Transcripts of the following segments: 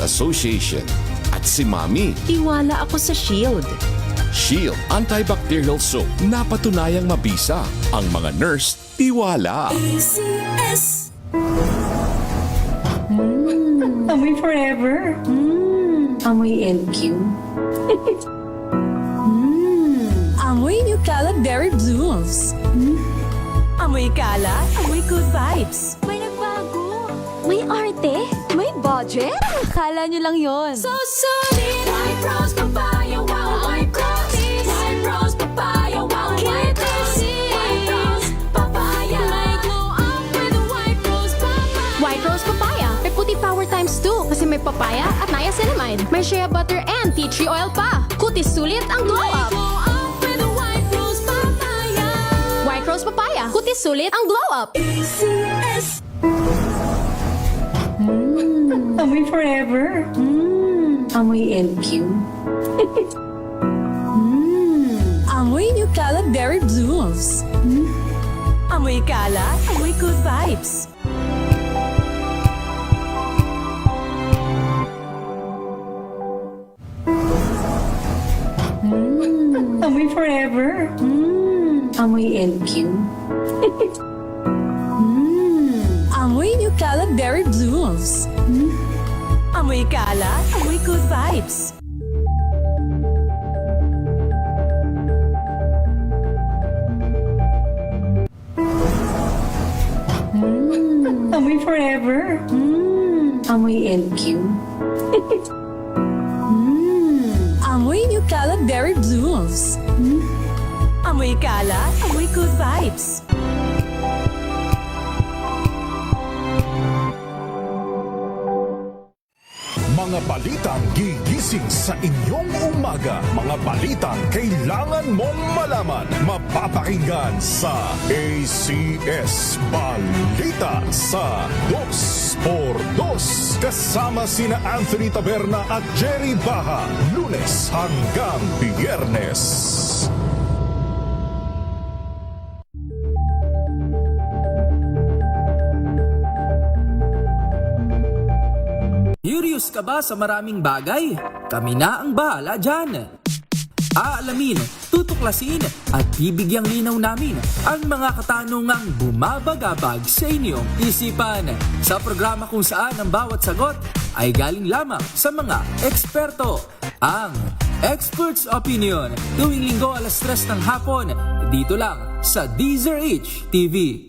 Association. At si Mami, Tiwala ako sa Shield. Shield Antibacterial Soap na patunayang mabisa. Ang mga nurse, tiwala. Amoy forever. Amoy LQ. Amoy New Calab Berry Blooms. Amoy kala, amoy good vibes. May nagbago. May arte. May budget. Akala nyo lang yon. So solid, White Rose Papaya, wow, White Rose. White Rose Papaya, wow, White Rose. White Rose Papaya. May glow up with the White Rose Papaya. White Rose Papaya. May puti power times 2 kasi may papaya at niacinamide. May shea butter and tea tree oil pa. Kutis sulit ang glow May up. glow up with the White Rose Papaya. White Rose Papaya. Kutis sulit ang glow up. Amoy forever. Amoy LQ. Amoy New Calab Berry Blooms. Amoy kala, amoy good vibes. Amoy forever. Amoy LQ. Amoy New Calab Berry Blooms. Amoy kala, amoy good vibes. Amoy forever. Amoy LQ. Amoy New Calab Berry Blooms. Amoy kala, amoy good vibes. Mga balitang gigising sa inyong umaga. Mga balitang kailangan mong malaman. Mapapakinggan sa ACS Balita sa 2x2. Kasama sina Anthony Taberna at Jerry Baha. Lunes hanggang Biyernes. Curious ka ba sa maraming bagay? Kami na ang bahala dyan. Aalamin, tutuklasin at bibigyang linaw namin ang mga katanungang bumabagabag sa inyong isipan. Sa programa kung saan ang bawat sagot ay galing lamang sa mga eksperto. Ang Expert's Opinion, tuwing linggo alas 3 ng hapon, dito lang sa DZRH TV.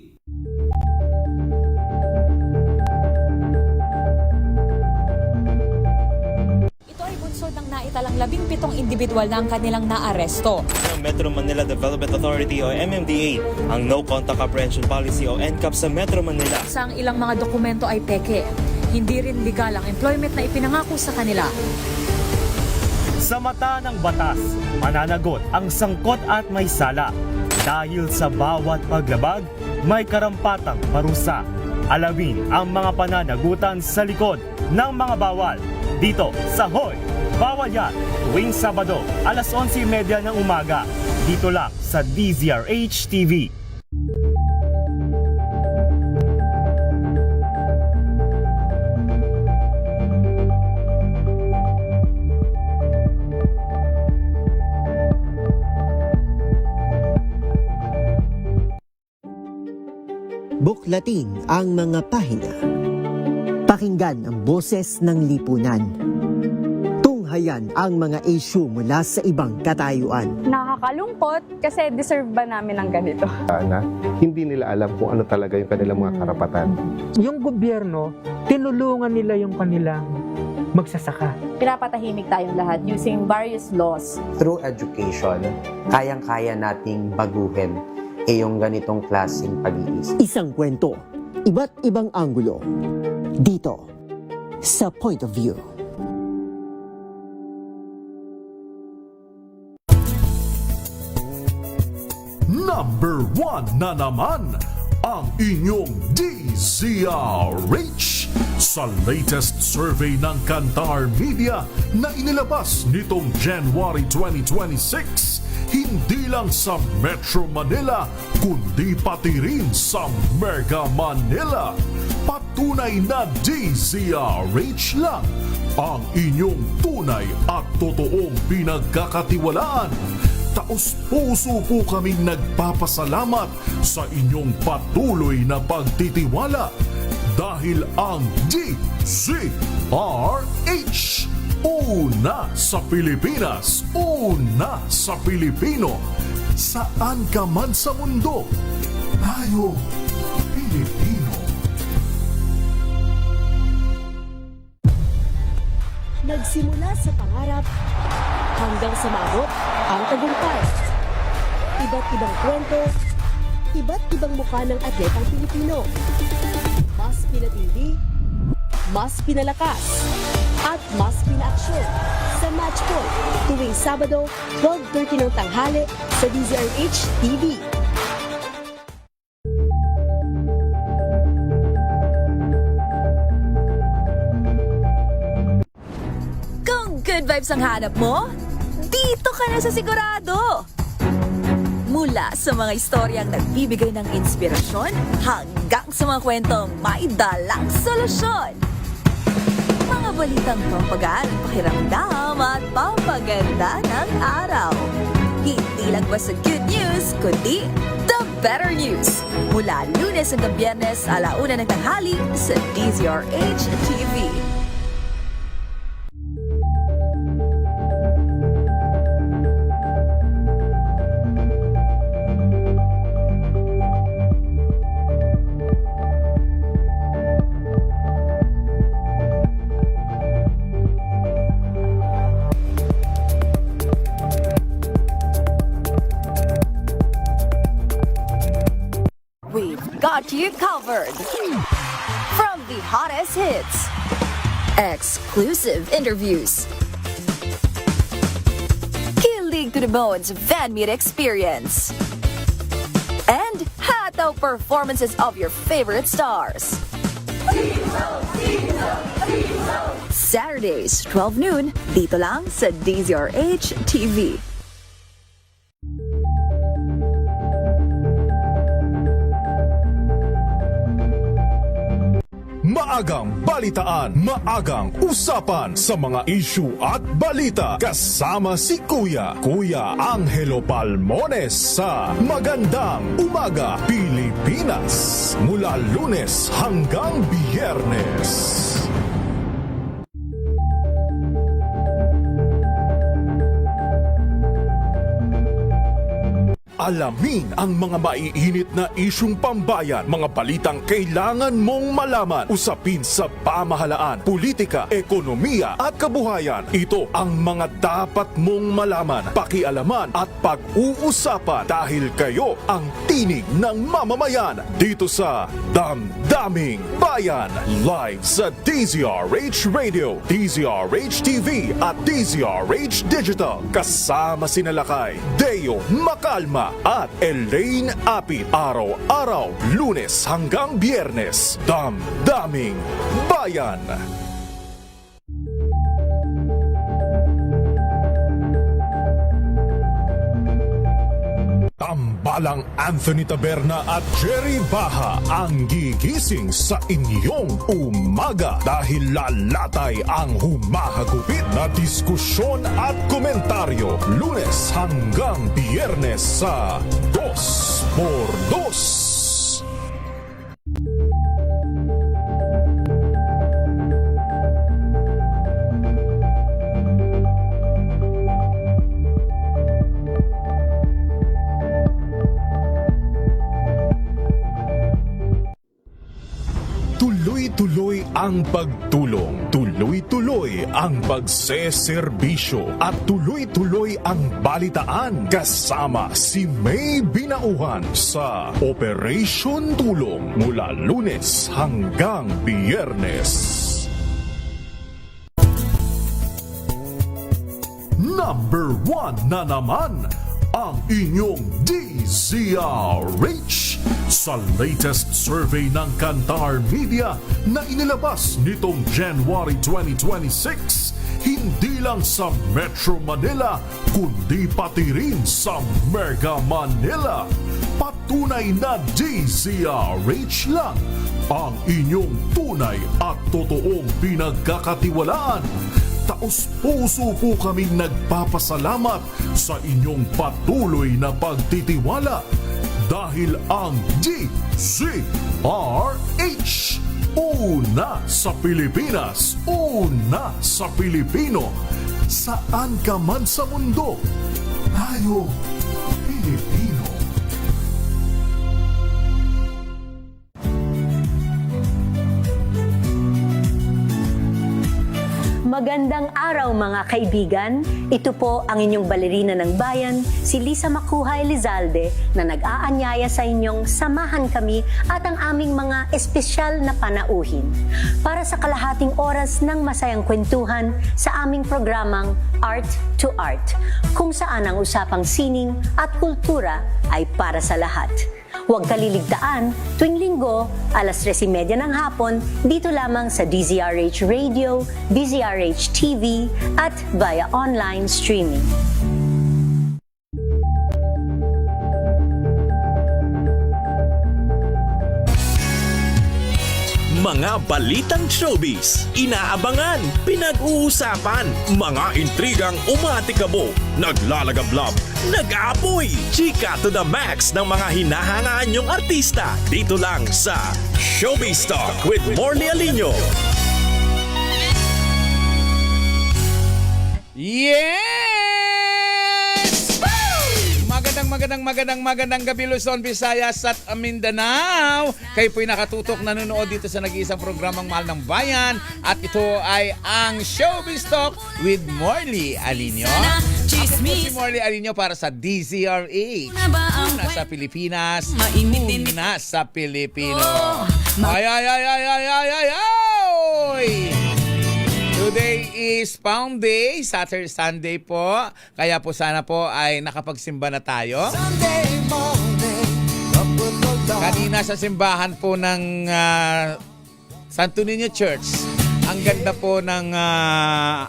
Ng naitalang 17 individual na ang kanilang naaresto. Ng Metro Manila Development Authority o MMDA ang No Contact Apprehension Policy o NCAP sa Metro Manila. Sa ang ilang mga dokumento ay peke. Hindi rin legal ang employment na ipinangako sa kanila. Sa mata ng batas, mananagot ang sangkot at may sala. Dahil sa bawat paglabag, may karampatang parusa. Alamin ang mga pananagutan sa likod ng mga bawal. Dito sa Hoy! Bawal Yan, tuwing Sabado, alas 11:30 ng umaga. Dito lang sa DZRH TV. Buklatin ang mga pahina. Pakinggan ang boses ng lipunan. Tunghayan ang mga issue mula sa ibang katayuan. Nakakalungkot kasi deserve ba namin ng ganito? Na hindi nila alam kung ano talaga yung kanilang mga karapatan. Yung gobyerno, tinulungan nila yung kanilang magsasaka. Pinapatahimik tayong lahat using various laws. Through education, kayang-kaya nating baguhin yung ganitong klaseng pag-iisip. Isang kwento, iba't ibang anggulo. Dito, sa Point of View. Number 1 na naman ang inyong DZRH sa latest survey ng Kantar Media na inilabas nitong January 2026. Hindi lang sa Metro Manila, kundi pati rin sa Mega Manila. patunay na DZRH lang ang inyong tunay at totoong pinagkakatiwalaan. Taos-puso po kaming nagpapasalamat sa inyong patuloy na pagtitiwala dahil ang DZRH, una sa Pilipinas, una sa Pilipino. Saan ka man sa mundo, tayo Pilipino. Nagsimula sa pangarap hanggang sa maabot ang tagumpay. Iba't ibang kwento, iba't ibang mukha ng atletang Pilipino. Mas pinatindi, mas pinalakas, at mas pinaaksyon sa Match Point tuwing Sabado, 12:30 ng tanghali sa DZRH TV. Kung good vibes ang hanap mo, dito ka na sa Sigurado! Mula sa mga istoryang nagbibigay ng inspirasyon hanggang sa mga kwentong may dalang solusyon. Mga balitang pampagaan ang pakiramdam at pampaganda ng araw. Hindi lang ba sa good news, kundi the better news. Mula Lunes hanggang Biyernes, 1:00 ng tanghali sa DZRH TV. Got you covered. From the hottest hits, exclusive interviews, kilig to the bones fan meet experience, and hataw performances of your favorite stars. Saturdays, 12 noon, dito lang sa DZRH TV. Maagang balitaan, maagang usapan sa mga issue at balita kasama si Kuya Angelo Palmones sa Magandang Umaga Pilipinas mula Lunes hanggang Biyernes. Alamin ang mga maiinit na isyung pambayan, mga balitang kailangan mong malaman, usapin sa pamahalaan, politika, ekonomiya at kabuhayan. Ito ang mga dapat mong malaman, pakialaman at pag-uusapan dahil kayo ang tinig ng mamamayan dito sa Damdaming Bayan. Live sa DZRH Radio, DZRH TV at DZRH Digital. Kasama sinalakay Deo Macalma at Elaine Apit. Araw-araw, Lunes hanggang Biyernes. Damdaming Bayan. Tambalang Anthony Taberna at Jerry Baha ang gigising sa inyong umaga dahil lalatay ang humahagupit na diskusyon at komentaryo Lunes hanggang Biyernes sa 2x2. Tuloy-tuloy ang pagtulong, tuloy-tuloy ang pagseserbisyo at tuloy-tuloy ang balitaan kasama si May Binauhan sa Operation Tulong mula Lunes hanggang Biyernes. Number 1 na naman ang inyong DZRH sa latest survey ng Kantar Media na inilabas nitong January 2026. hindi lang sa Metro Manila, kundi pati rin sa Mega Manila. Patunay na DZRH lang ang inyong tunay at totoong pinagkakatiwalaan. Taos-puso po kaming nagpapasalamat sa inyong patuloy na pagtitiwala dahil ang DZRH, una sa Pilipinas, una sa Pilipino. Saan ka man sa mundo, tayo Pilipino. Magandang araw mga kaibigan. Ito po ang inyong balerina ng bayan, si Lisa Macuja Elizalde, na nag-aanyaya sa inyong samahan kami at ang aming mga espesyal na panauhin para sa kalahating oras ng masayang kwentuhan sa aming programang Art to Art, kung saan ang usapang sining at kultura ay para sa lahat. Huwag kaliligtaan, tuwing linggo, alas 3:30 ng hapon, dito lamang sa DZRH Radio, DZRH TV, at via online streaming. Mga balitang showbiz, inaabangan, pinag-uusapan, mga intrigang umatikabo, naglalagablab, nag-aapoy, chika to the max ng mga hinahangaan niyong artista. Dito lang sa Showbiz Talk with Morley Alino. Yes! Magandang gabi Luzon, Visayas at Mindanao. Kayo po'y nakatutok nanonood dito sa nag-iisang programang Mahal ng Bayan at ito ay ang Showbiz Talk with Morley Alino. Ako po si Morley Alino para sa DZRH. Una sa Pilipinas, una sa Pilipino. Ay! Today is Pound Day, Saturday, Sunday po. Kaya po sana po ay nakapagsimba na tayo. Kanina sa simbahan po ng Santo Niño Church, ang ganda po ng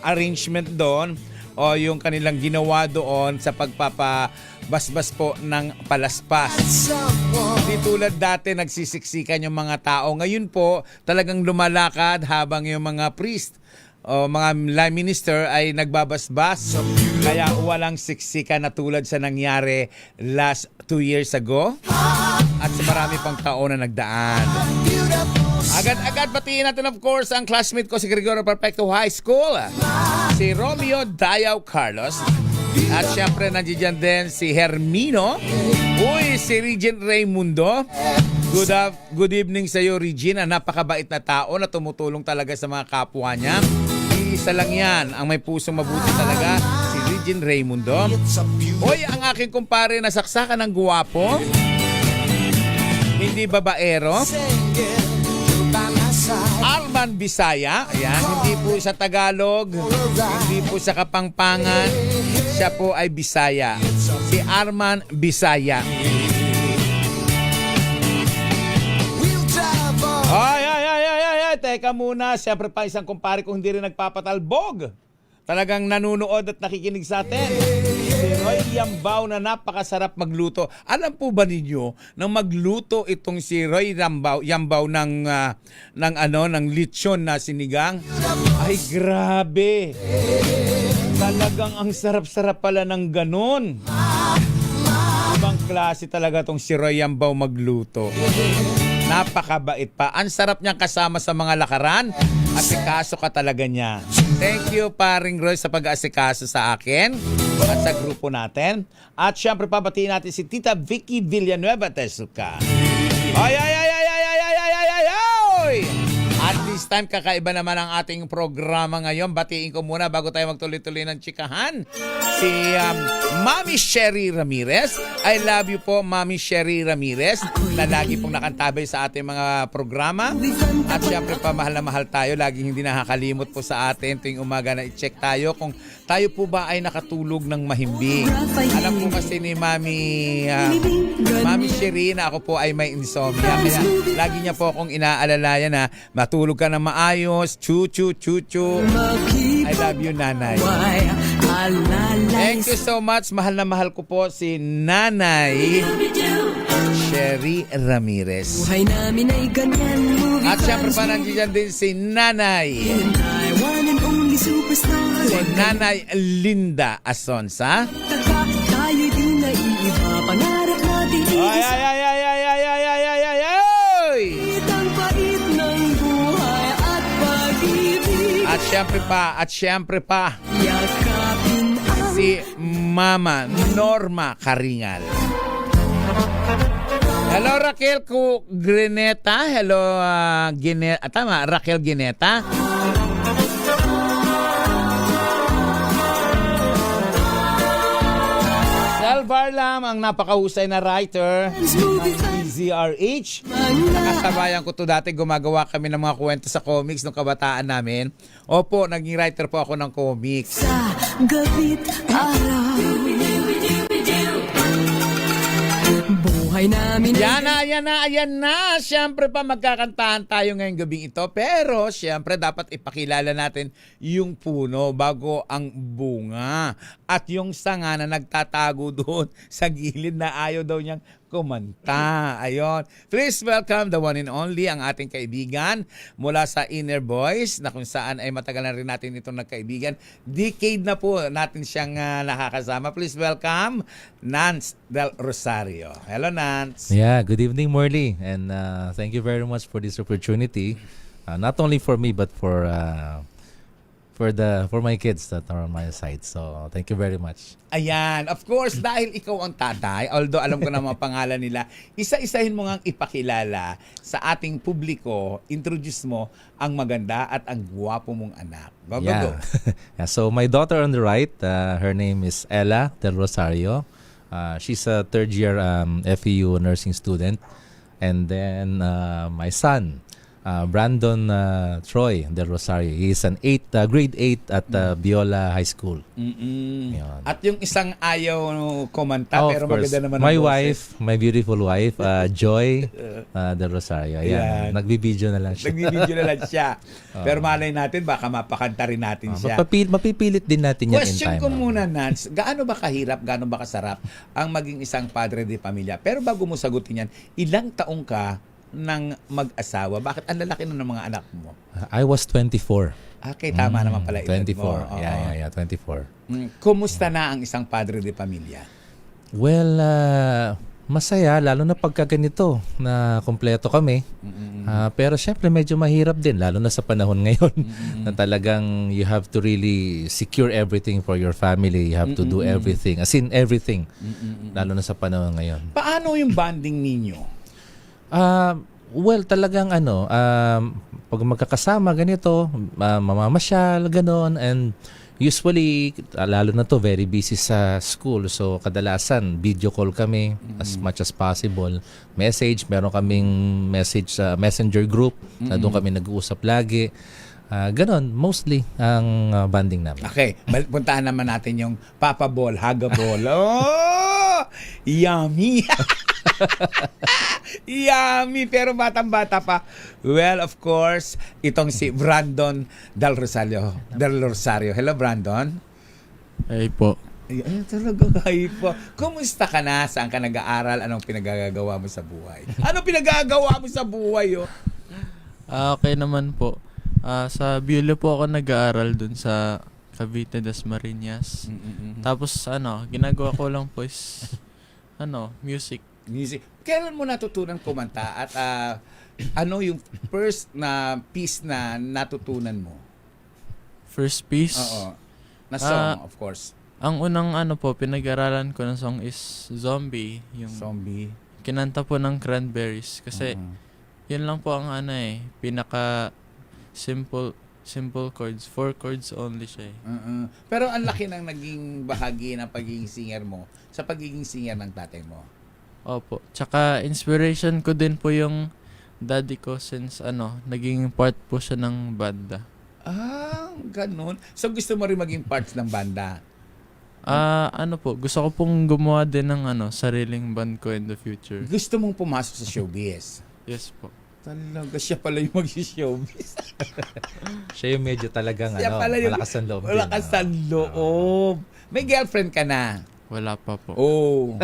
arrangement doon o yung kanilang ginawa doon sa pagpapabasbas po ng palaspas. Hindi tulad dati nagsisiksikan yung mga tao. Ngayon po talagang lumalakad habang yung mga priest o mga lay minister ay nagbabasbas. Kaya walang siksikan na tulad sa nangyari last 2 years ago at sa marami pang taon na nagdaan. Agad-agad batiin natin of course ang classmate ko si Gregorio Perfecto High School, si Romeo Dayaw Carlos. At syempre nandiyan din si Hermino. Uy, si Regine Raymundo. Good evening sa iyo, Regine. Napakabait na tao na tumutulong talaga sa mga kapwa niya. Isa lang yan, ang may pusong mabuti talaga, si Regine Raymundo. Uy, ang aking kumpare na saksakan ng guwapo. Hindi babaero. Arman Bisaya. Ayan, hindi po sa Tagalog, hindi po sa Kapampangan. Siya po ay Bisaya. Si Arman Bisaya. Ay, teka muna. Siyempre pa isang kumpare kong hindi rin nagpapatalbog. Talagang nanunood at nakikinig sa atin. Si Roy Yambao na napakasarap magluto. Alam po ba ninyo na magluto itong si Roy Yambao ng lechon na sinigang? Ay, grabe. Talagang ang sarap-sarap pala ng ganon. Ibang klase talaga itong si Roy Yambao magluto. Napakabait pa. Ang sarap niyang kasama sa mga lakaran. Asikaso ka talaga niya. Thank you, paring Roy, sa pag-asikaso sa akin at sa grupo natin. At syempre, pabatiin natin si Tita Vicky Villanueva Tesuca. Ay! At this time, kakaiba naman ang ating programa ngayon. Batiin ko muna bago tayo magtuloy-tuloy ng chikahan. Si Mami Sherry Ramirez. I love you po, Mami Sherry Ramirez, na lagi pong nakantabay sa ating mga programa. At syempre pa, mahal na mahal tayo. Laging hindi nakakalimot po sa atin tuwing umaga na i-check tayo kung tayo po ba ay nakatulog ng mahimbing. Alam po kasi ni Mami Sherry na ako po ay may insomnia. Kaya lagi niya po akong inaalalayan na matulog ka na maayos, chuchu. I love love you, Nanay. Thank you so much. Mahal na mahal ko po si Nanay Sherry Ramirez. Buhay namin ay ganyan, movie At syempre fans, pa nandiyan din si Nanay. one and only superstar. Si Nanay Linda Asonsa. Taka, tayo din na iiba. Pangarap natin Ay, ay, ay, ay, ay, ay, ay, ay, ay, ay, ay! Ang pait ng buhay at pag-ibig. At syempre pa, Yakapin ang si Mama Norma Karingal. Hello, Raquel Greneta. Hello, tama, Raquel Gineta. Sal Barlam, ang napakahusay na writer ng DZRH. Nakasabayan ko to dati, gumagawa kami ng mga kwento sa comics nung kabataan namin. Opo, naging writer po ako ng comics. gabit araw. Buhay namin Ayan na. Siyempre pa magkakantahan tayo ngayong gabing ito. Pero siyempre dapat ipakilala natin yung puno bago ang bunga. At yung sanga na nagtatago doon sa gilid na ayaw daw niyang kumanta. Ayon. Please welcome the one and only, ang ating kaibigan mula sa Inner Boys, na kung saan ay matagal na rin natin itong nagkaibigan. Decade na po natin siyang nakakasama. Please welcome Nance Del Rosario. Hello, Nance. Yeah, good evening, Morley. And thank you very much for this opportunity. Not only for me, but for my kids that are on my side. So, thank you very much. Ayan, of course, dahil ikaw ang tatay, although alam ko na mga pangalan nila, isa-isahin mo ngang ipakilala sa ating publiko, introduce mo ang maganda at ang gwapo mong anak. Go. Yeah. Yeah, so, my daughter on the right, her name is Ella Del Rosario. She's a third-year FEU nursing student. And then, my son, Brandon Troy Del Rosario. He is an grade 8 at Biola High School. Yan. At yung isang ayaw kumanta, pero of course. maganda naman My ang boses. wife, my beautiful wife, Joy Del Rosario. Ayan. Ayan. Nagbibideo na lang siya. Nagbibideo na lang siya. Pero malay natin, baka mapakanta rin natin siya. Mapipilit din natin yan in Question time. ko muna, Nance, gaano ba kahirap, gaano ba kasarap ang maging isang padre de pamilya? Pero bago mo sagutin yan, ilang taong ka ng mag-asawa? Bakit ang lalaki na ng mga anak mo? I was 24. Okay, tama naman pala edad 24. mo. Oo. Yeah, 24. Kumusta na ang isang padre de pamilya? Well, masaya, lalo na pagka ganito na kompleto kami. Pero syempre medyo mahirap din, lalo na sa panahon ngayon na talagang you have to really secure everything for your family. You have to do everything, as in everything, lalo na sa panahon ngayon. Paano yung bonding ninyo? Well, talagang pag magkakasama ganito, mamamasyal, ganon, and usually, lalo na to, very busy sa school. So, kadalasan, video call kami as much as possible. Meron kaming message sa messenger group na doon kami nag-uusap lagi. Ganon, mostly ang bonding namin. Okay, puntahan naman natin yung Papa Ball, Haga Ball. Oh! Yummy! Yummy! Pero batang-bata pa. Well, of course, itong si Brandon Del Rosario. Hello, Brandon. Hey po. Ay, talaga kayo po. Kumusta ka na? Saan ka nag-aaral? Anong pinagagawa mo sa buhay? Anong pinagagawa mo sa buhay? Oh? Okay naman po. Sa Beulah po ako nag-aaral dun sa Cavite Dasmariñas. Tapos ginagawa ko lang po is music. Kailan mo natutunan kumanta at ano yung first na piece na natutunan mo? First piece? Oo. Na song, of course. Ang unang pinag-aralan ko na song is Zombie. Yung Zombie. Kinanta po ng Cranberries. Kasi yun lang po ang pinaka simple chords. 4 chords only siya. Pero ang laki ng naging bahagi ng pagiging singer mo sa pagiging singer ng tatay mo. Opo. Tsaka inspiration ko din po yung daddy ko since naging part po siya ng banda. Ganun. So gusto mo rin maging parts ng banda? Gusto ko pong gumawa din ng sariling band ko in the future. Gusto mong pumasok sa showbiz? Yes po. Talaga, siya pala yung mag-showbiz. Siya yung medyo talagang Siya pala yung malakas ang loob. malakas ang loob. May girlfriend ka na? Wala pa po. Oh.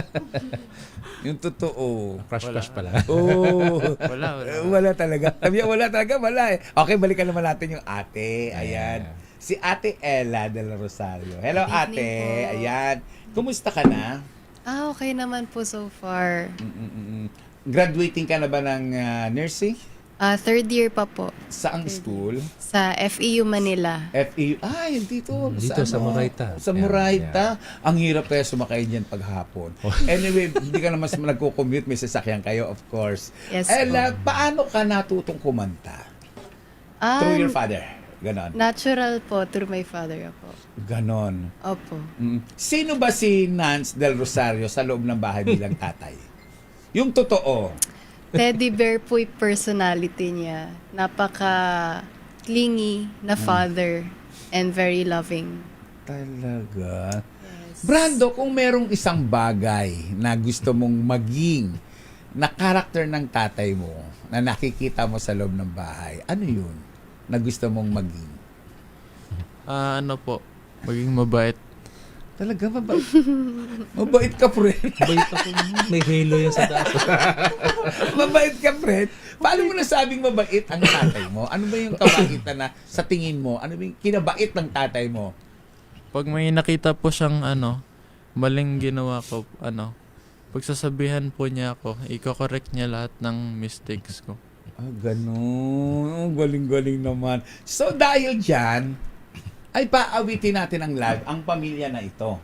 Yung totoo. Crush pala. Oh. Wala. Wala talaga. Sabi niya, wala talaga, wala eh. Okay, balikan naman natin yung ate. Ayan. Si Ate Ella de la Rosario. Hello, Good evening ate. po. Ayan. Kumusta ka na? Okay naman po so far. Graduating ka na ba ng nursing? Third year pa po. Saang school? Sa FEU Manila. FEU. Ay, dito. Dito sa Moraita. Sa Moraita. Ang hirap kaya sumakay dyan paghapon. Anyway, hindi ka na mas nagko-commute. May sasakyan kayo, of course. Yes Ella, po. paano ka natutong kumanta? Through your father. Ganon. Natural po, through my father po. Ganon. Opo. Sino ba si Nance Del Rosario sa loob ng bahay bilang tatay? Yung totoo. Teddy bear po yung personality niya. Napaka-clingy na father and very loving. Talaga? Brando, kung merong isang bagay na gusto mong maging na karakter ng tatay mo na nakikita mo sa loob ng bahay, ano yun na gusto mong maging? Ano po, maging mabait. Talaga, mabait. Mabait ka, friend. Mabait ako. May halo yan sa taas. Mabait ka, friend. Paano mo nasabing mabait ang tatay mo? Ano ba yung kabaitan na sa tingin mo? Ano ba yung kinabait ng tatay mo? Pag may nakita po siyang maling ginawa ko, pagsasabihan po niya ako, i-correct niya lahat ng mistakes ko. Ganun. Galing-galing naman. So, dahil dyan, ay paawitin natin ang live, ang pamilya na ito.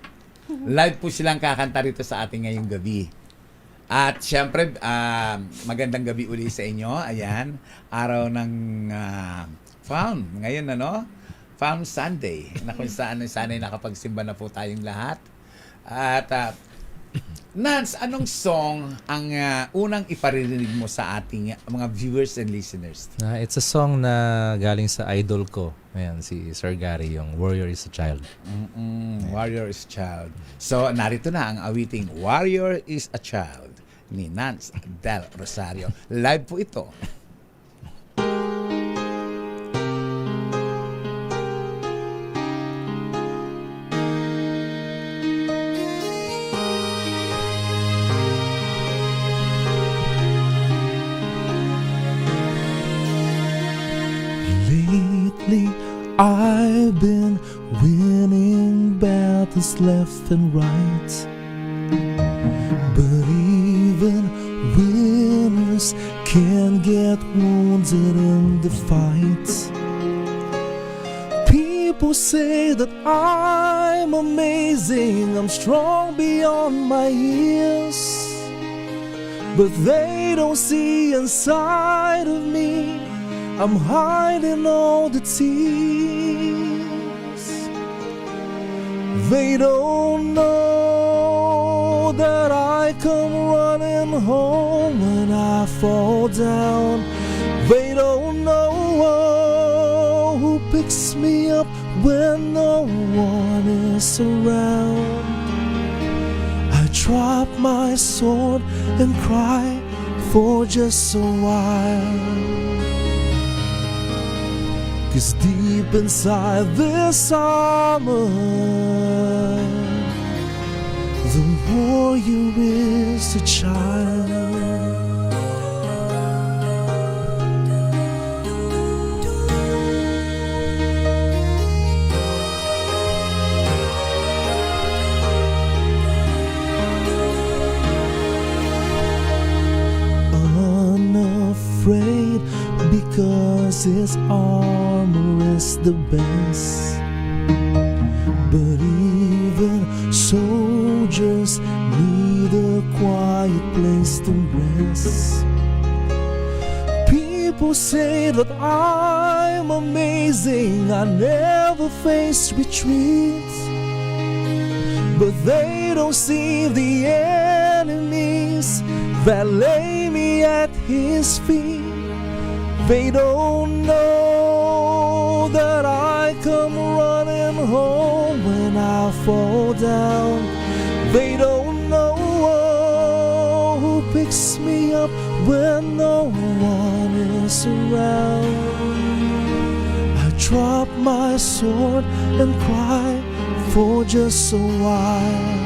Live po silang kakanta rito sa ating ngayong gabi. At syempre, magandang gabi uli sa inyo. Ayan, araw ng Found. Ngayon, Found Sunday. Na kung saan sana'y nakapagsimba na po tayong lahat. At, Nance, anong song ang unang iparirinig mo sa ating mga viewers and listeners? It's a song na galing sa idol ko. Ayan, si Sir Gary, yung Warrior is a Child. Warrior is a Child. So, narito na ang awiting Warrior is a Child ni Nance Del Rosario. Live po ito. I've been winning battles left and right, but even winners can get wounded in the fight. People say that I'm amazing, I'm strong beyond my years, but they don't see inside of me. I'm hiding all the tears. They don't know that I come running home when I fall down. They don't know who picks me up when no one is around. I drop my sword and cry for just a while. 'Cause deep inside this armor, the warrior is a child. Unafraid because his armor is the best, but even soldiers need a quiet place to rest. People say that I'm amazing, I never face retreat, but they don't see the enemies that lay me at his feet. They don't know that I come running home when I fall down. They don't know who picks me up when no one is around. I drop my sword and cry for just a while.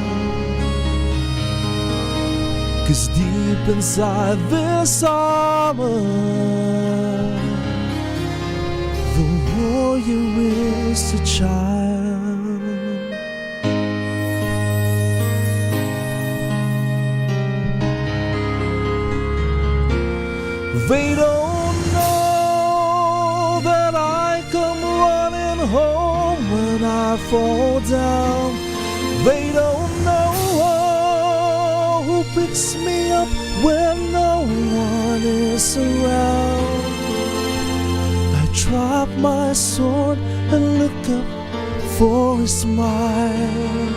'Cause deep inside this armor, the warrior is a child. They don't know that I come running home when I fall down. They don't know who picks me up when no one is around. I drop my sword and look up for a smile.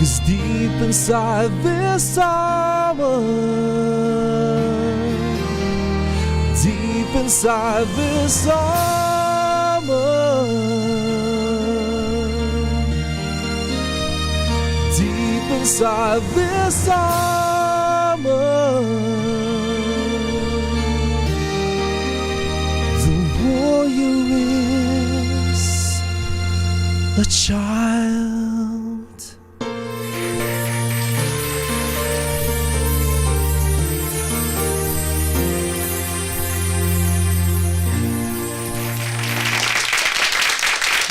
'Cause deep inside this armor, deep inside this armor, deep inside this armor, the warrior is a child.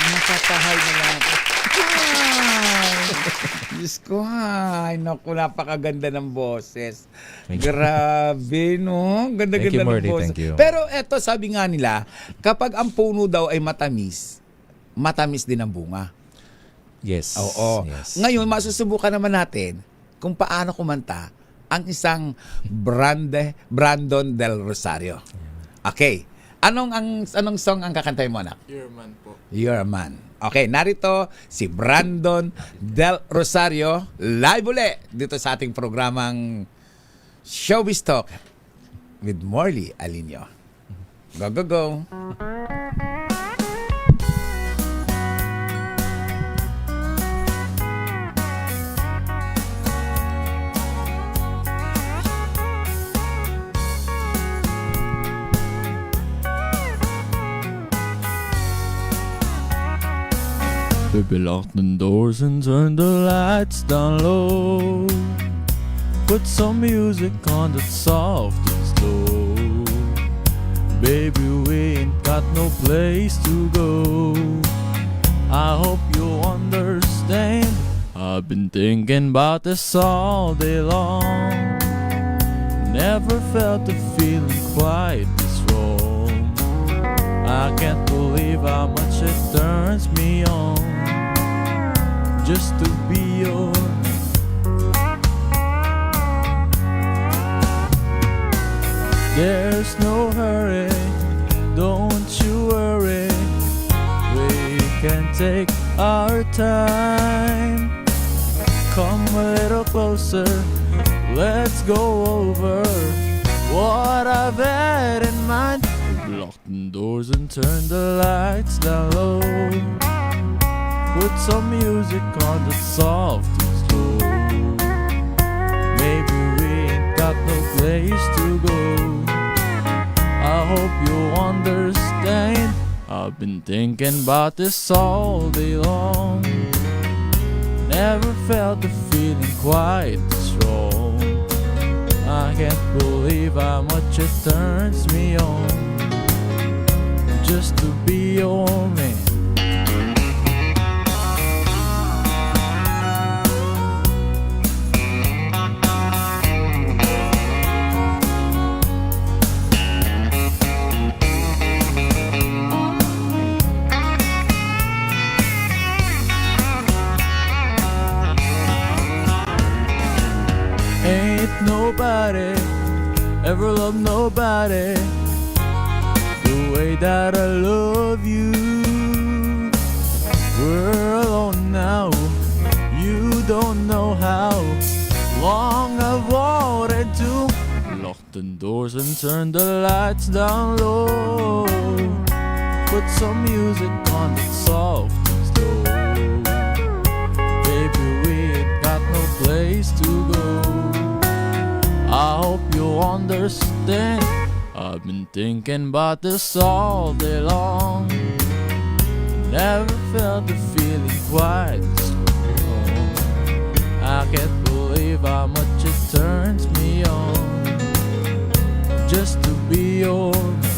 Nakakahay na lang. Diyos ko, ay, naku, napakaganda ng boses. Grabe, no? Ganda-ganda ng Morty. boses. Thank you. Pero eto, sabi nga nila, kapag ang puno daw ay matamis, matamis din ang bunga. Yes. Oo. Yes. Ngayon, masusubukan naman natin kung paano kumanta ang isang Brandon Del Rosario. Okay. Anong song ang kakantay mo, anak? Your Man po. Your Man. Okay, narito si Brandon Del Rosario live uli dito sa ating programang Showbiz Talk with Morley Alinio. Go, go, go. Baby, lock the doors and turn the lights down low. Put some music on that's soft and slow. Baby, we ain't got no place to go. I hope you understand. I've been thinking about this all day long. Never felt the feeling quite this wrong. I can't believe how much it turns me on just to be your. There's no hurry, don't you worry. We can take our time. Come a little closer, let's go over what I've had in mind. Lock the doors and turn the lights down low. Put some music on that's soft and slow. Maybe we ain't got no place to go. I hope you understand. I've been thinking about this all day long. Never felt the feeling quite this strong. I can't believe how much it turns me on just to be your man. Ain't nobody ever loved nobody the way that I love you. We're alone now, you don't know how long I've wanted to. Lock the doors and turn the lights down low. Put some music on that's soft and slow. Baby, we ain't got no place to go. understand. I've been thinking about this all day long. Never felt the feeling quite strong. I can't believe how much it turns me on just to be your man.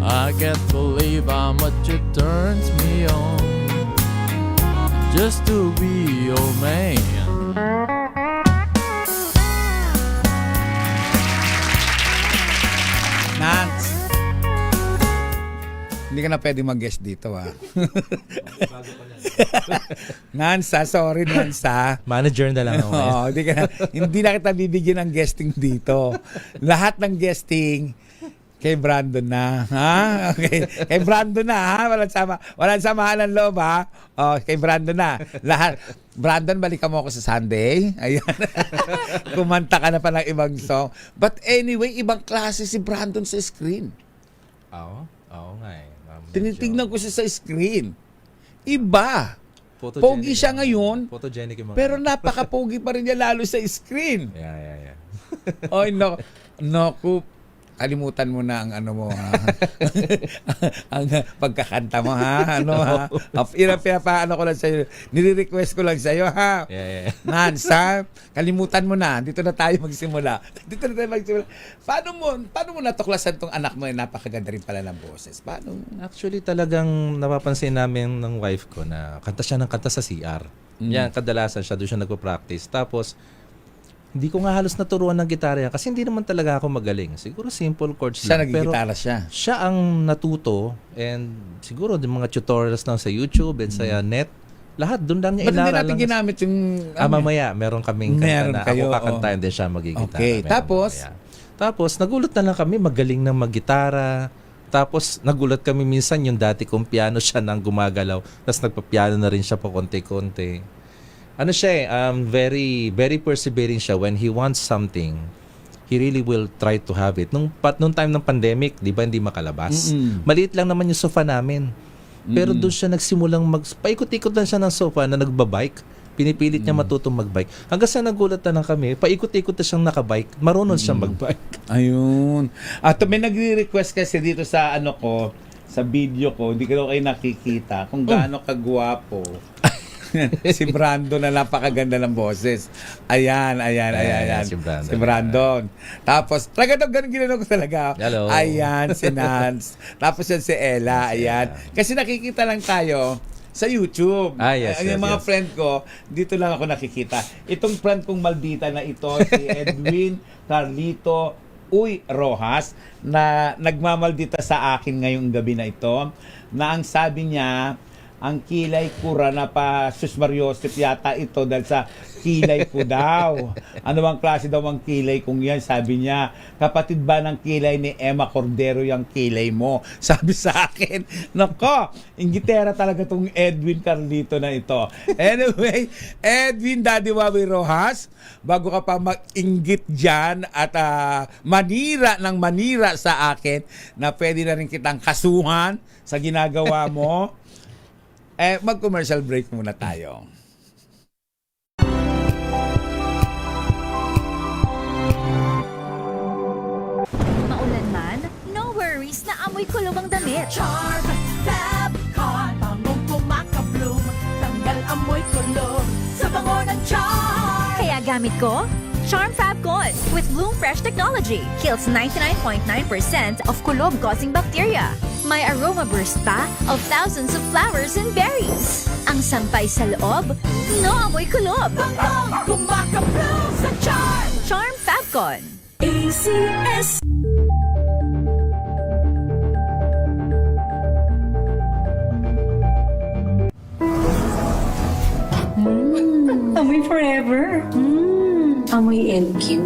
I can't believe how much it turns me on just to be your man. Nance, hindi ka na pwede mag-guest dito, ha? Nance, sorry, Nance, ha? Manager na lang ako. Oo, hindi na kita bibigyan ng guesting dito. Lahat ng guesting kay Brandon na. Ha? Okay. Kay Brandon na, ha? Walang samahan ng loob, ha? Oh, kay Brandon na. Lahat. Brandon, balikan mo ako sa Sunday. Ayan. Kumanta ka na pa ng ibang song. But anyway, ibang klase si Brandon sa screen. Oo nga eh. Tinitignan ko siya sa screen. Iba. Pogi siya ngayon. Photogenic yung mga. Pero napaka-pogi pa rin niya lalo sa screen. Yeah. Oy, naku. Kalimutan mo na ang ano mo, ha? Ang pagkakanta mo, ha? Ano, ha? Paano ko lang sa'yo. Nire-request ko lang sa'yo, ha? Yeah. Nance, ha? Kalimutan mo na. Dito na tayo magsimula. Paano mo natuklasan tong anak mo? Napakaganda rin pala ng boses. Paano? Actually, talagang napapansin namin ng wife ko na kanta siya ng kanta sa CR. Yan, kadalasan siya, doon siya nagpo-practice. Tapos, hindi ko nga halos naturuan ng gitara yan kasi hindi naman talaga ako magaling. Siguro simple chords lang. Pero siya. Siya ang natuto and siguro yung mga tutorials lang sa YouTube and sa net. Lahat doon lang niya inaral. Ba't hindi natin ginamit yung... mamaya, meron kaming kanta na kayo, ako kakantahin din siya magigitara. Okay, tapos, nagulat na lang kami, magaling na maggitara. Tapos, nagulat kami minsan yung dati kong piano siya nang gumagalaw. Tapos, nagpa-piano na rin siya po konti-konti. Ano siya very, very persevering siya. When he wants something, he really will try to have it. Nung time ng pandemic, di ba, hindi makalabas. Maliit lang naman yung sofa namin. Pero doon siya nagsimulang paikot-ikot lang siya ng sofa na nagbabike. Pinipilit niya matutong magbike. Hanggang sa nagulat na lang kami, paikot-ikot na siyang nakabike. Marunong siyang magbike. Ayun. At may nagre-request kasi dito sa sa video ko, hindi ko kayo nakikita kung gaano kagwapo. Si Brandon na napakaganda ng boses. Ayan. Si Brandon. Tapos, ganun ginano ko talaga. Hello. Ayan, si Nance. Tapos yan si Ella. Ayan. Kasi nakikita lang tayo sa YouTube. Yung mga friend ko, dito lang ako nakikita. Itong friend kong maldita na ito, si Edwin Carlito Rojas, na nagmamaldita sa akin ngayong gabi na ito, na ang sabi niya, ang kilay kura na pa Sus Mariosep yata ito dahil sa kilay ko daw. Ano bang klase daw ang kilay kong yan? Sabi niya, kapatid ba ng kilay ni Emma Cordero yung kilay mo? Sabi sa akin, nako, inggitera talaga tong Edwin Carlito na ito. Anyway, Edwin Daddy Wawi Rojas, bago ka pa mag-inggit dyan at manira sa akin na pwede na rin kitang kasuhan sa ginagawa mo, mag-commercial break muna tayo. Maulan man, no worries na amoy kulog ang damit. Charm Fabcon, bangong kumakabloom, tanggal amoy kulog sa bango ng Charm. Kaya gamit ko, Charm Fabcon with Bloom Fresh technology. Kills 99.9% of kulob-causing bacteria. May aroma burst pa of thousands of flowers and berries. Ang sampay sa loob, no amoy kulob. Bangong kumakabloom sa Charm. Charm Fabcon. ACS. Amoy forever. Amoy LQ.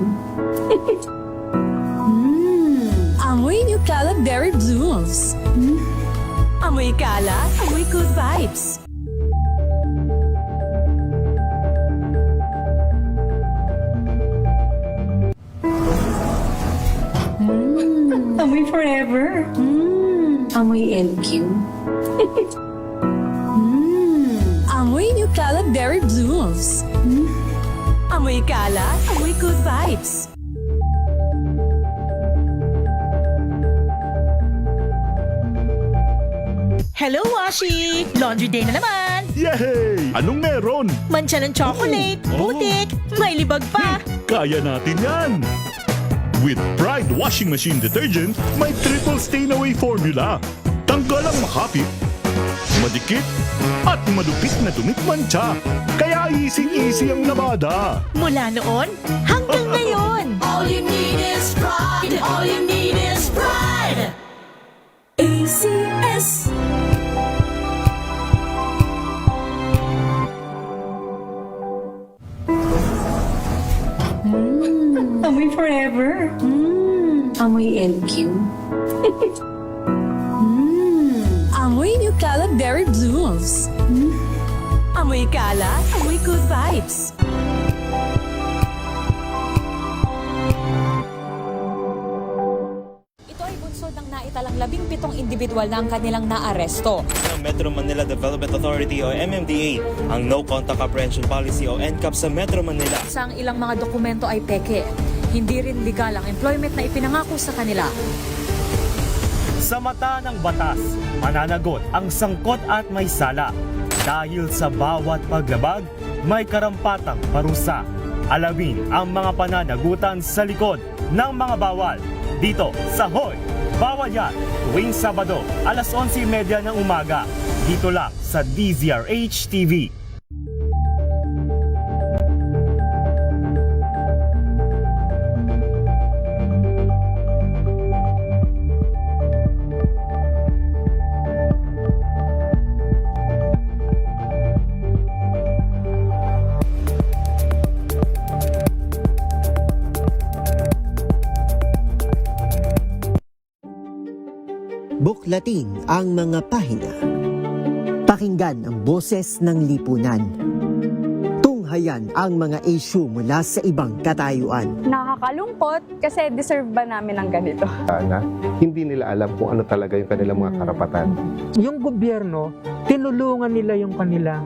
Amoy New Cala Berry Blooms. Amoy Cala, amoy good vibes. Amoy forever. Amoy LQ. Amoy New Cala Berry Blooms. Amoy kalat, amoy good vibes. Hello, Washi! Laundry day na naman! Yay! Anong meron? Mancha ng chocolate, putik, may libag pa! Kaya natin yan! With Pride Washing Machine Detergent, may triple stain-away formula. Tanggal ang makapit, madikit, at madupit na dumit mancha. Kaya easy-easy ang labada. Mula noon hanggang ngayon! All you need is pride. All you need is pride. ACS. Amoy forever. Amoy LQ. Amoy New Kalat Berry Blooms. Amoy kalat, amoy good vibes. Ito ay bunsod ng naitalang 17 individual na ang kanilang naaresto. Ng Metro Manila Development Authority o MMDA ang No Contact Apprehension Policy o NCAP sa Metro Manila. Sa ang ilang mga dokumento ay peke. Hindi rin legal ang employment na ipinangako sa kanila. Sa mata ng batas, mananagot ang sangkot at may sala. Dahil sa bawat paglabag, may karampatang parusa. Alamin ang mga pananagutan sa likod ng mga bawal. Dito sa Hoy! Bawal Yan! Tuwing Sabado, alas 11:30 ng umaga. Dito lang sa DZRH TV. Buklatin ang mga pahina. Pakinggan ang boses ng lipunan. Tunghayan ang mga issue mula sa ibang katayuan. Nakakalungkot kasi deserve ba namin ng ganito? Na hindi nila alam kung ano talaga yung kanilang mga karapatan. Yung gobyerno, tinulungan nila yung kanilang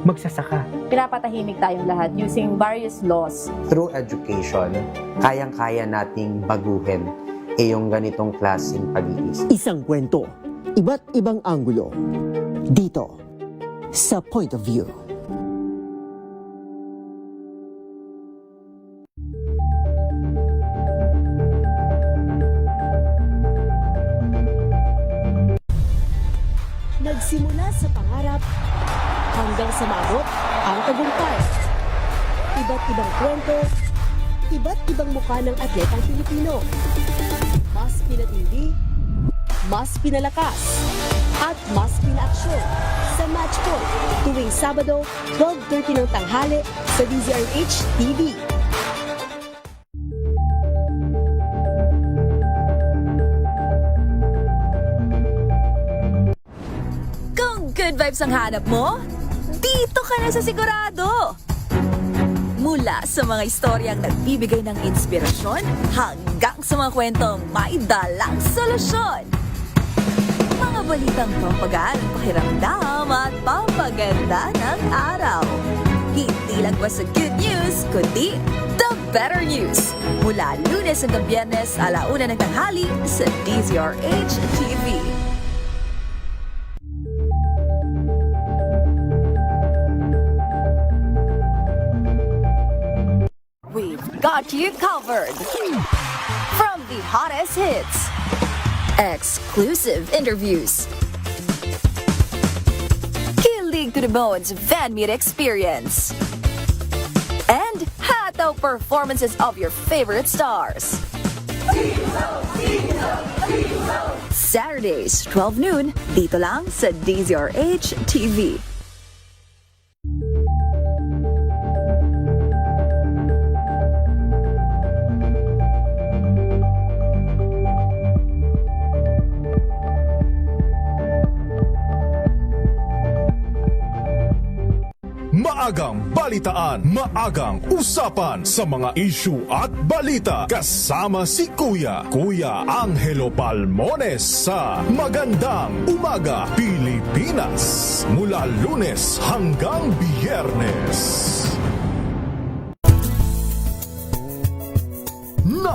magsasaka. Pinapatahimik tayong lahat using various laws. Through education, kayang-kaya nating baguhin yung ganitong klaseng pag-iisip. Isang kwento, iba't ibang anggulo. Dito, sa Point of View. Nagsimula sa pangarap hanggang sa maabot ang tagumpay. Iba't ibang kwento, iba't ibang mukha ng atletang Pilipino. Mas pinatindi, mas pinalakas, at mas pinaaksyon sa Match Point tuwing Sabado, 12:30 ng tanghali sa DZRH TV. Kung good vibes ang hanap mo, dito ka na sa Sigurado! Mula sa mga istoryang nagbibigay ng inspirasyon hanggang sa mga kwentong may dalang solusyon. Mga balitang pampagaan, pakiramdam at pampaganda ng araw. Hindi lang ba sa good news, kundi the better news. Mula Lunes hanggang Biyernes, 1:00 ng tanghali sa DZRH TV. Got you covered. From the hottest hits, exclusive interviews, kilig to the bones fan meet experience, and hataw performances of your favorite stars. Saturdays, 12 noon, dito lang sa DZRH TV. Maagang balitaan, maagang usapan sa mga issue at balita. Kasama si Kuya Angelo Palmones sa Magandang Umaga Pilipinas. Mula Lunes hanggang Biyernes.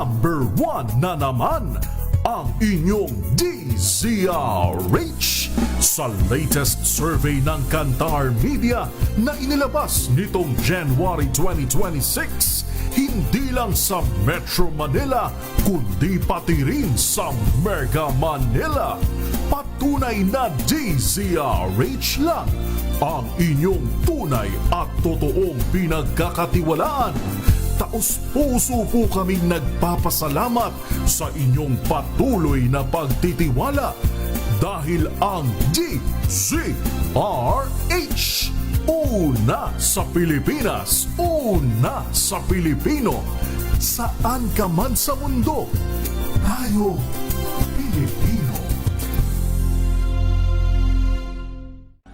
number 1 na naman ang inyong DZRH sa latest survey ng Kantar Media na inilabas nitong January 2026. Hindi lang sa Metro Manila, kundi pati rin sa Mega Manila. Patunay na DZRH lang ang inyong tunay at totoong pinagkakatiwalaan. Taos-puso po kaming nagpapasalamat sa inyong patuloy na pagtitiwala dahil ang DZRH una sa Pilipinas, una sa Pilipino. Saan ka man sa mundo, tayo Pilipino.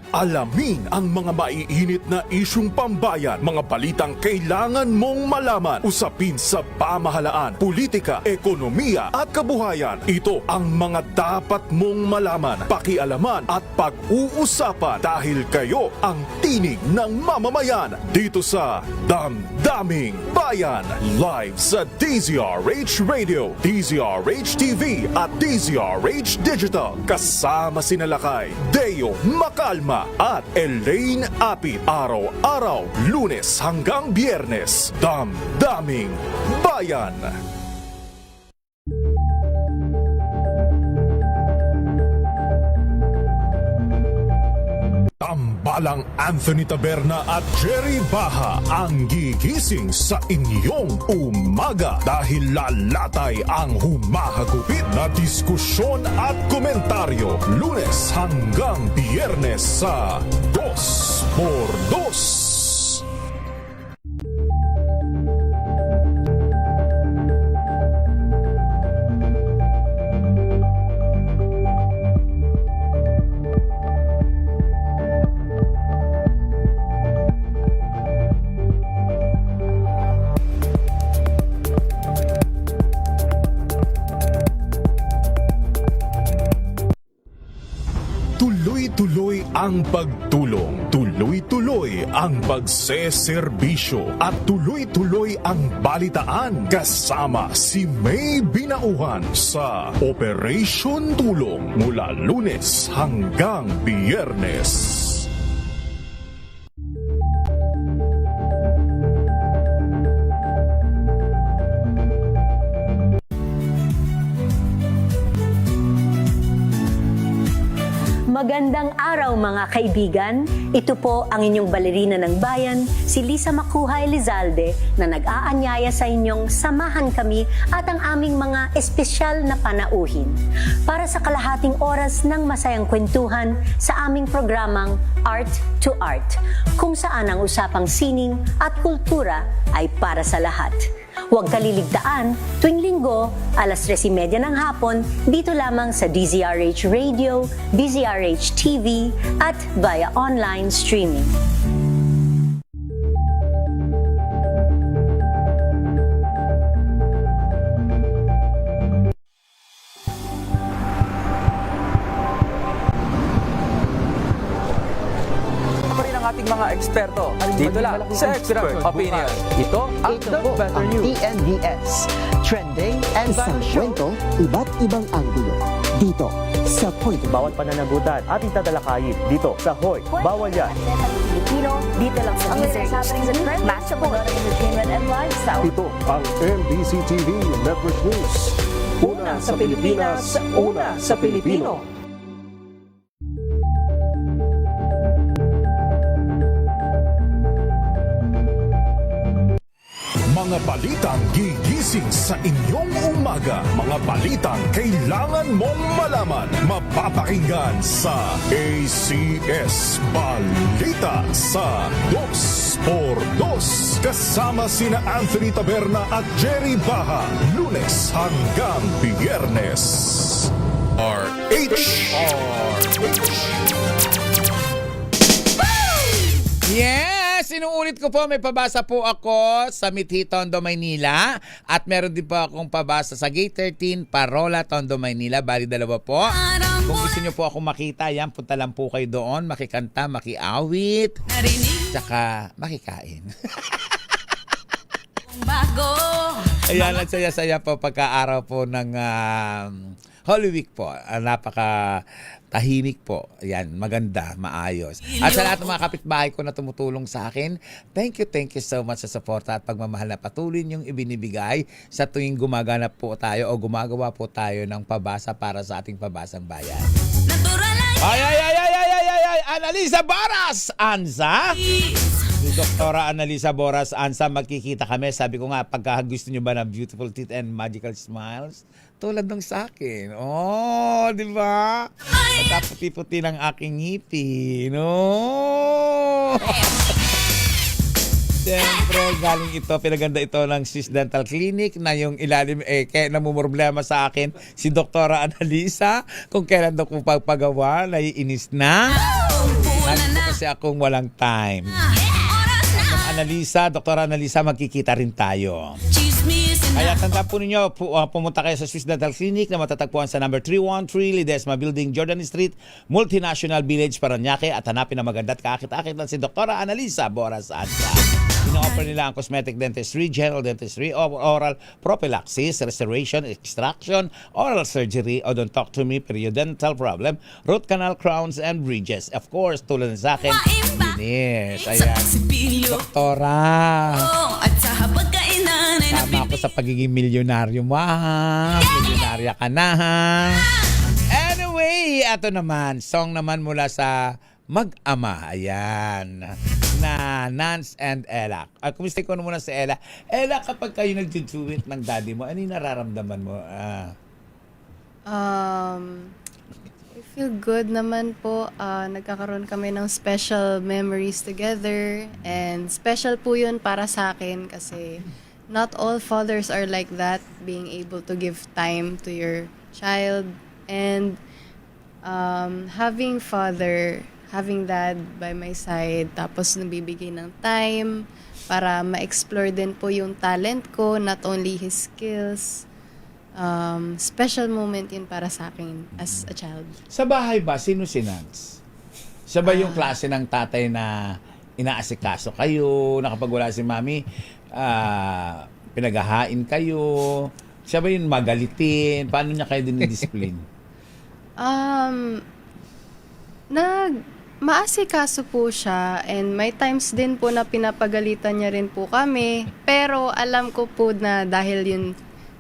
Alamin ang mga maiinit na isyung pambayan, mga balitang kailangan mong malaman, usapin sa pamahalaan, politika, ekonomiya at kabuhayan. Ito ang mga dapat mong malaman, pakialaman at pag-uusapan dahil kayo ang tinig ng mamamayan dito sa Damdaming Bayan. Live sa DZRH Radio, DZRH TV at DZRH Digital. Kasama sina Lakay, Deo Macalma at Elaine Apit. Araw-araw, Lunes hanggang Biyernes. Damdaming Bayan. Tambalang Anthony Taberna at Jerry Baha ang gigising sa inyong umaga dahil lalatay ang humahagupit na diskusyon at komentaryo Lunes hanggang Biyernes sa 2x2. Tuloy-tuloy ang pagtulong, tuloy-tuloy ang pagseserbisyo at tuloy-tuloy ang balitaan kasama si May Binauhan sa Operation Tulong mula Lunes hanggang Biyernes. Magandang araw mga kaibigan. Ito po ang inyong balerina ng bayan, si Lisa Macuha Elizalde, na nag-aanyaya sa inyong samahan kami at ang aming mga espesyal na panauhin para sa kalahating oras ng masayang kwentuhan sa aming programang Art to Art, kung saan ang usapang sining at kultura ay para sa lahat. Huwag kaliligtaan, tuwing linggo, alas 3:30 ng hapon, dito lamang sa DZRH Radio, DZRH TV, at via online streaming. ating mga eksperto. Dito lang sa Expert Opinion. Ito ang The Better News. TNVS. Trending and Isang kwento, iba't ibang anggulo. Dito sa Point. Bawat pananagutan ating tatalakayin dito sa Hoy. Bawal yan. Pilipino, dito lang sa DZRH TV, Master Balota Entertainment and Lifestyle. Ito ang MBC TV Network News. Una sa Pilipinas, una sa Pilipino. Mga balitang gigising sa inyong umaga. Mga balitang kailangan mong malaman. Mapapakinggan sa ACS Balita sa 2x2. Kasama sina Anthony Taberna at Jerry Baha. Lunes hanggang Biyernes. RH. Yes! Inuulit ko po, may pabasa po ako sa Mithi, Tondo, Maynila. At meron din po akong pabasa sa Gate 13, Parola, Tondo, Maynila. Bali, dalawa po. Kung gusto nyo po akong makita, yan, punta lang po kayo doon. Makikanta, makiawit, tsaka makikain. Bago Ayan, ang saya-saya po pagka-araw po ng Holy Week po. Napaka tahimik po. Ayan, maganda, maayos. At sa lahat ng mga kapitbahay ko na tumutulong sa akin, thank you so much sa suporta at pagmamahal na patuloy niyong ibinibigay sa tuwing gumaganap po tayo o gumagawa po tayo ng pabasa para sa ating pabasang bayan. Ay! Analisa Boras Anza! Si Doktora Analisa Boras Anza, magkikita kami. Sabi ko nga, pagka gusto nyo ba ng beautiful teeth and magical smiles, tulad ng sa akin. Oh, di ba? Pagkaputi-puti ng aking ngipin. Oh! Siyempre, galing ito, pinaganda ito ng Swiss Dental Clinic na yung ilalim, kaya namumroblema sa akin si Doktora Analisa kung kailan daw kong pagpagawa, naiinis na. Nandito kasi akong walang time. Doktora Analisa, magkikita rin tayo. Kaya tanda po ninyo, pumunta kayo sa Swiss Dental Clinic na matatagpuan sa number 313 Ledesma Building, Jordan Street, Multinational Village, Parañaque, at hanapin na maganda at kaakit-akit lang si Doktora Analisa Boras Anza. Ino-offer nila ang cosmetic dentistry, general dentistry, oral prophylaxis, restoration, extraction, oral surgery, odontotomy, periodontal problem, root canal, crowns, and bridges. Of course, tulad sa akin, linis. Ayan. Doktora. Tama ako sa pagiging milyonaryo mo, ha? Milyonarya ka na, ha? Anyway, ito naman, song naman mula sa Mag-ama. Ayan. Na Nance and Ella. Kumusta ko muna si Ella. Ella, kapag kayo nag-tweet ng daddy mo, ano yung nararamdaman mo? I feel good naman po. Nagkakaroon kami ng special memories together. And special po yun para sa akin kasi not all fathers are like that, being able to give time to your child. And having dad by my side, tapos nabibigay ng time para ma-explore din po yung talent ko, not only his skills. Special moment yun para sa akin as a child. Sa bahay ba, sino si Nance? Siya ba yung klase ng tatay na inaasikaso kayo, na kapag wala si mami, pinaghahain kayo? Siya ba yung magalitin? Paano niya kayo dinidiscipline? Maasikaso po siya and may times din po na pinapagalitan niya rin po kami. Pero alam ko po na dahil yun,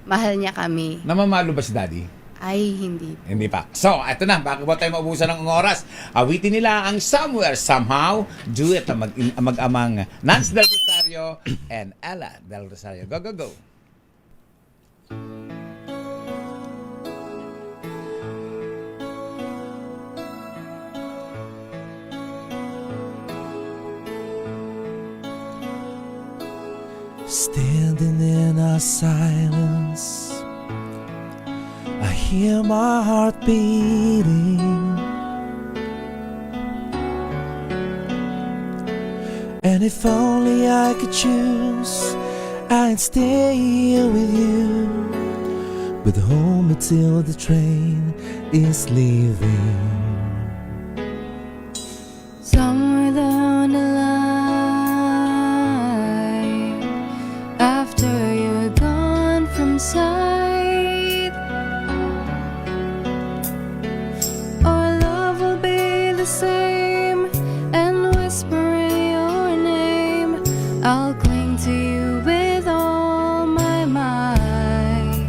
mahal niya kami. Namamalo ba si daddy? Ay, hindi. Hindi pa. So, eto na. Bago ba tayo maubusan ng oras, awitin nila ang Somewhere, Somehow, duet na mag-amang Nance Del Rosario and Ella Del Rosario. Go, go, go. Standing in our silence, I hear my heart beating, and if only I could choose, I'd stay here with you, but home until the train is leaving. Somewhere down the line, after you're gone from sight, our love will be the same, and whispering your name, I'll cling to you with all my might.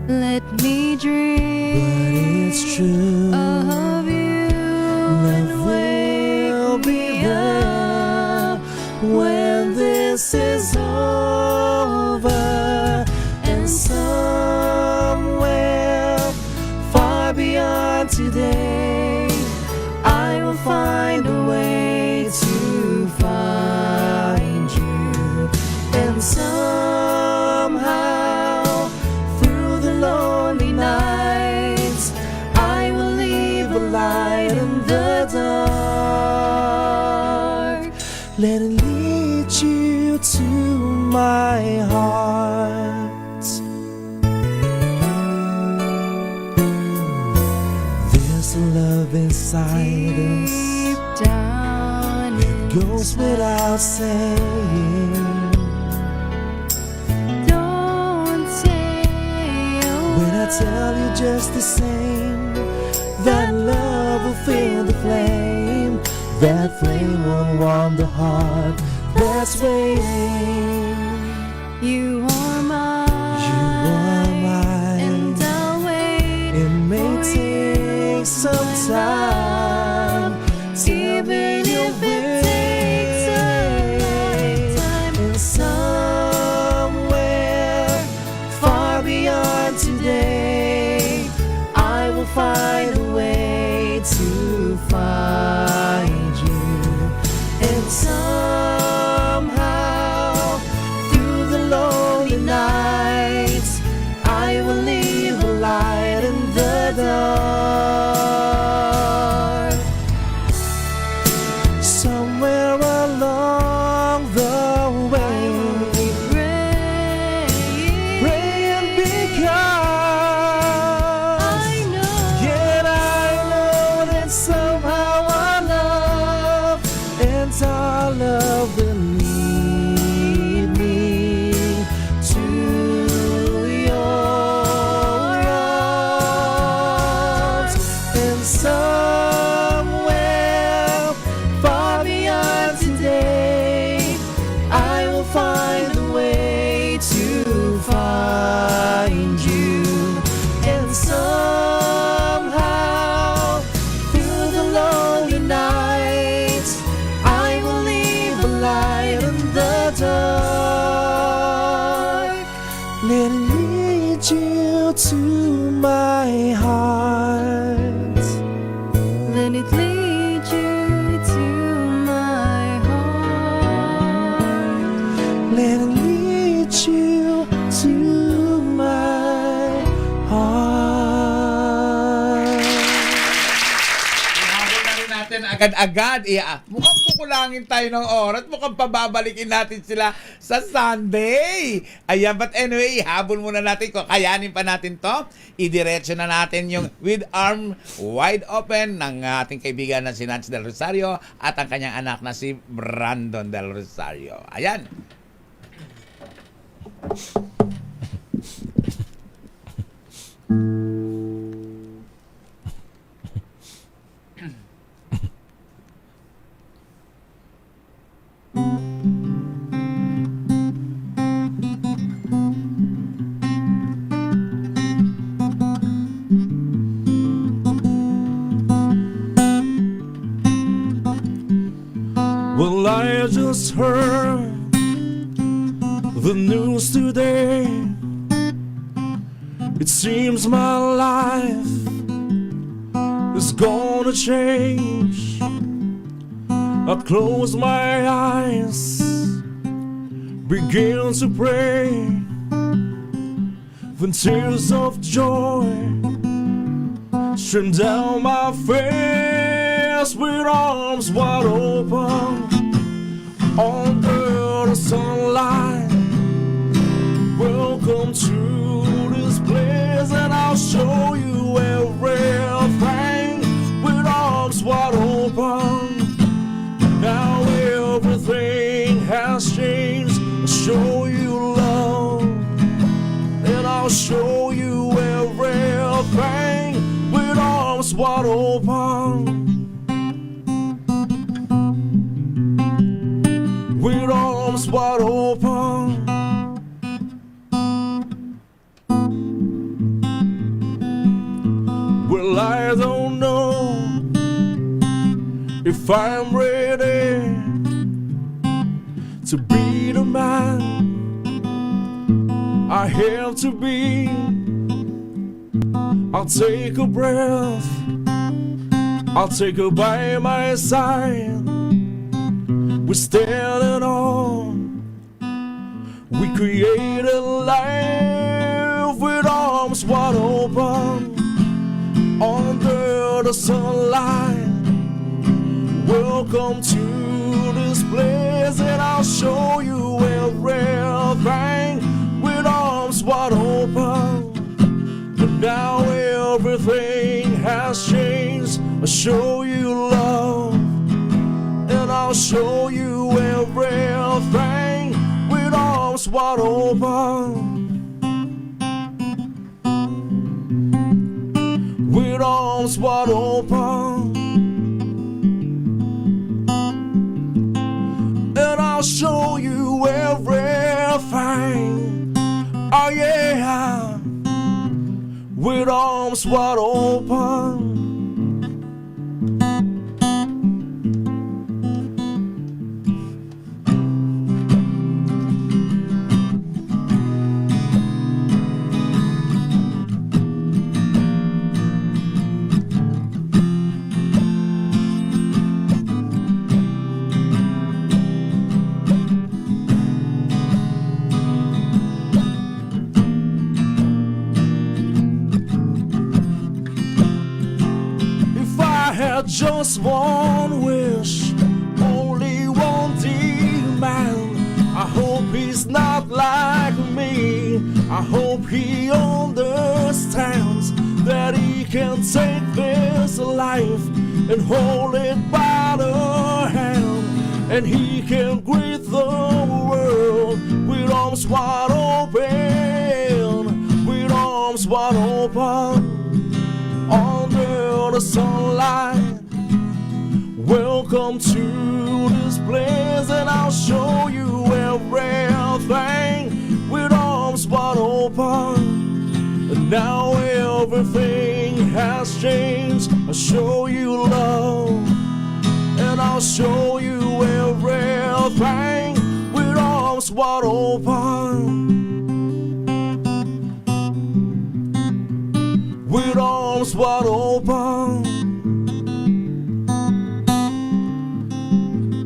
Let me dream, But it's true, of you, love will be there when this is over, and somewhere far beyond today, I will find a way to find you, and somehow through the lonely nights, I will leave a light in the dark. Let it lead you to my heart. There's a love inside us, deep down, it goes without saying. don't tell you just the same that love will fill the flame. That flame will warm the heart that's waiting. You are mine. You are mine. And I'll wait. It may take some time. Even if it takes a lifetime. And somewhere far beyond today, I will find a way to find you. And somehow through the lonely nights, I will leave a light in the dark. Somewhere along the way, praying because yet I know that somehow our love and our love will lead me to your arms. And somewhere far beyond today, I will find a way to find you. And somehow through the lonely nights, I will leave a light in the dark. Let it lead you to my heart. Let it lead you to my heart. Let it lead you to my heart. Ihabol na rin natin agad-agad. Mukhang kukulangin tayo ng oras. Mukhang pababalikin natin sila sa Sunday. Ayan, but anyway, ihabol muna natin. Kung kayanin pa natin to, idiretso na natin yung with arm wide open ng ating kaibigan na si Nancy Del Rosario at ang kanyang anak na si Brandon Del Rosario. Ayan. Well, I just heard the news today. It seems my life is gonna change. I close my eyes, begin to pray. When tears of joy stream down my face, with arms wide open under the sunlight. Welcome to this place, and I'll show you everything with arms wide open. Now everything has changed. I'll show you love, and I'll show you everything with arms wide open. With arms wide open. Well, I don't know if I'm ready to be the man I have to be. I'll take a breath, I'll take her by my side. We're standing on, we create a life with arms wide open under the sunlight. Welcome to this place, and I'll show you everything with arms wide open. But now everything has changed. I'll show you love, and I'll show you everything with arms wide open. arms wide open, and I'll show you everything. Oh yeah, with arms wide open. Just one wish, only one demand. I hope he's not like me. I hope he understands that he can take this life and hold it by the hand, and he can greet the world with arms wide open, with arms wide open under the sunlight. Welcome to this place, and I'll show you everything with arms wide open. And now everything has changed. I'll show you love, and I'll show you everything with arms wide open. With arms wide open.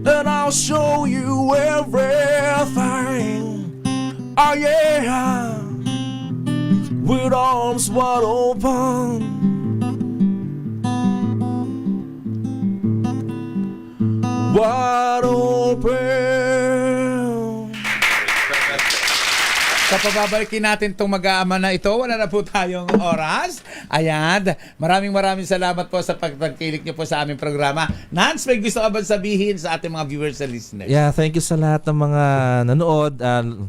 And I'll show you everything. Oh yeah, with arms wide open. Wide open. Sa pababalikin natin itong mag-aama na ito, wala na po tayong oras. Ayan, maraming salamat po sa pagtangkilik niyo po sa aming programa. Nance, may gusto ka ba sabihin sa ating mga viewers and listeners? Yeah, thank you sa lahat ng mga nanood,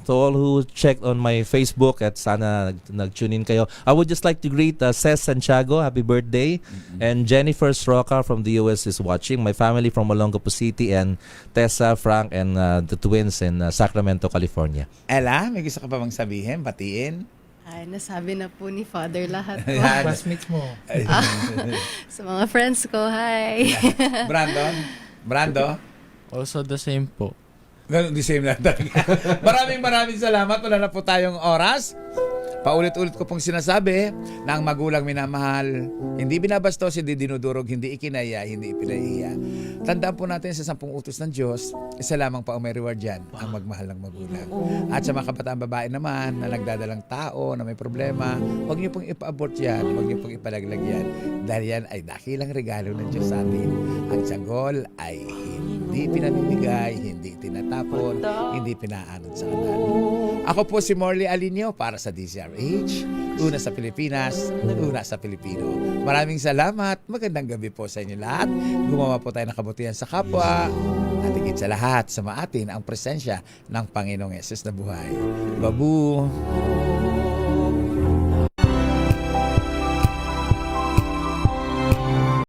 to all who checked on my Facebook at sana nag-tune in kayo. I would just like to greet Cez Santiago, happy birthday. And Jennifer Sroka from the US is watching. My family from Olongapo City, and Tessa, Frank, and the twins in Sacramento, California. Ella, may gusto ka pa bang sabihin, batiin? Ay, nasabi na po ni Father lahat po. Classmates mo. Sa mga friends ko, hi. Brando? Also the same po. Ganun, the same na talaga. Maraming salamat. Wala na po tayong oras. Paulit-ulit ko pong sinasabi na ang magulang minamahal, hindi binabastos, hindi dinudurog, hindi ikinaya, hindi ipinahiya. Tandaan po natin sa 10 utos ng Diyos, isa lamang pa ang may reward dyan, ang magmahal ng magulang. At sa mga kabataan babae naman na nagdadalang tao, na may problema, huwag niyo pong ipa-abort yan, huwag niyo pong ipalaglag yan. Dahil yan ay dakilang regalo ng Diyos sa atin. Ang sanggol ay hindi pinamimigay, hindi tinatapon, hindi pinaanod sa kanal. Ako po si Morley Alinio para sa DZRH, una sa Pilipinas, una sa Pilipino. Maraming salamat, magandang gabi po sa inyo lahat. Gumawa po tayo ng kabutihan sa kapwa, at higit sa lahat, sa maatin ang presensya ng Panginoong Yesus na buhay. Babu!